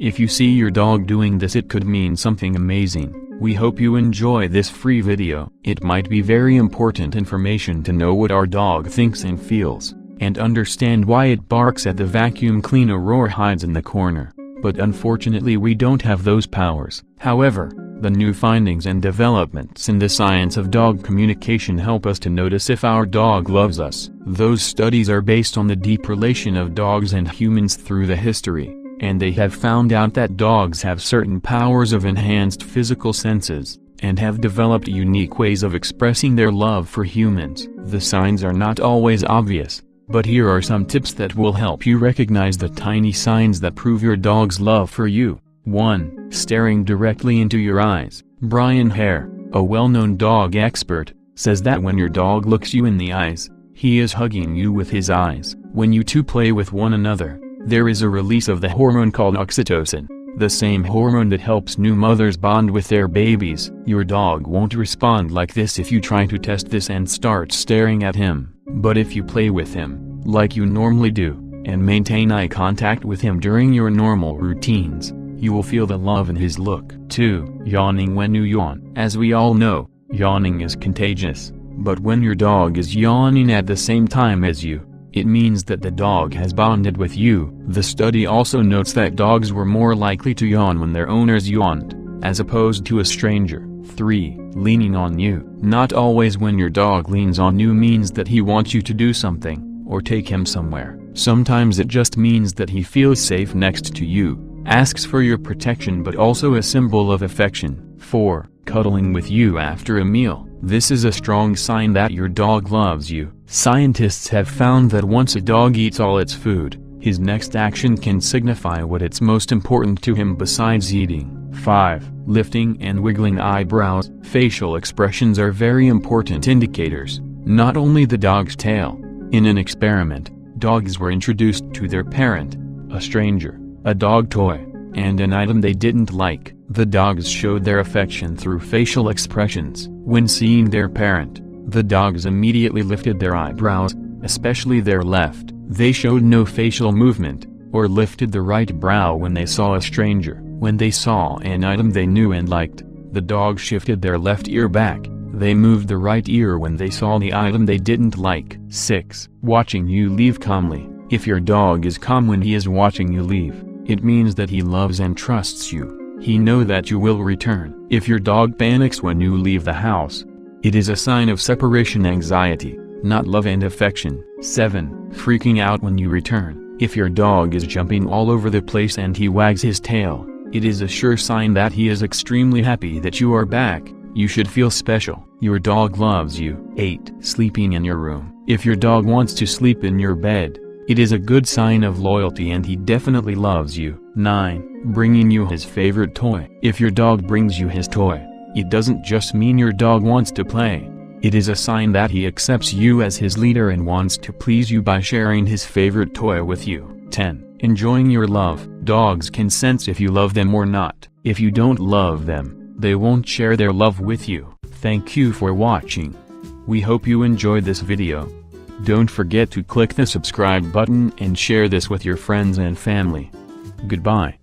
If you see your dog doing this, it could mean something amazing. We hope you enjoy this free video. It might be very important information to know what our dog thinks and feels, and understand why it barks at the vacuum cleaner or hides in the corner. But unfortunately we don't have those powers. However, the new findings and developments in the science of dog communication help us to notice if our dog loves us. Those studies are based on the deep relation of dogs and humans through the history, and they have found out that dogs have certain powers of enhanced physical senses, and have developed unique ways of expressing their love for humans. The signs are not always obvious, but here are some tips that will help you recognize the tiny signs that prove your dog's love for you. 1. Staring directly into your eyes. Brian Hare, a well-known dog expert, says that when your dog looks you in the eyes, he is hugging you with his eyes. When you two play with one another, there is a release of the hormone called oxytocin, the same hormone that helps new mothers bond with their babies. Your dog won't respond like this if you try to test this and start staring at him, but if you play with him, like you normally do, and maintain eye contact with him during your normal routines, you will feel the love in his look. 2. Yawning when you yawn. As we all know, yawning is contagious, but when your dog is yawning at the same time as you, it means that the dog has bonded with you. The study also notes that dogs were more likely to yawn when their owners yawned, as opposed to a stranger. 3. Leaning on you. Not always when your dog leans on you means that he wants you to do something, or take him somewhere. Sometimes it just means that he feels safe next to you, asks for your protection, but also a symbol of affection. 4. Cuddling with you after a meal. This is a strong sign that your dog loves you. Scientists have found that once a dog eats all its food, his next action can signify what it's most important to him besides eating. 5. Lifting and wiggling eyebrows. Facial expressions are very important indicators, not only the dog's tail. In an experiment, dogs were introduced to their parent, a stranger, a dog toy, and an item they didn't like. The dogs showed their affection through facial expressions. When seeing their parent, the dogs immediately lifted their eyebrows, especially their left. They showed no facial movement, or lifted the right brow when they saw a stranger. When they saw an item they knew and liked, the dogs shifted their left ear back. They moved the right ear when they saw the item they didn't like. 6. Watching you leave calmly. If your dog is calm when he is watching you leave, it means that he loves and trusts you. He knows that you will return. If your dog panics when you leave the house, it is a sign of separation anxiety, not love and affection. 7. Freaking out when you return. If your dog is jumping all over the place and he wags his tail, it is a sure sign that he is extremely happy that you are back. You should feel special. Your dog loves you. 8. Sleeping in your room. If your dog wants to sleep in your bed, it is a good sign of loyalty and he definitely loves you. 9. Bringing you his favorite toy. If your dog brings you his toy, it doesn't just mean your dog wants to play. It is a sign that he accepts you as his leader and wants to please you by sharing his favorite toy with you. 10. Enjoying your love. Dogs can sense if you love them or not. If you don't love them, they won't share their love with you. Thank you for watching. We hope you enjoyed this video. Don't forget to click the subscribe button and share this with your friends and family. Goodbye.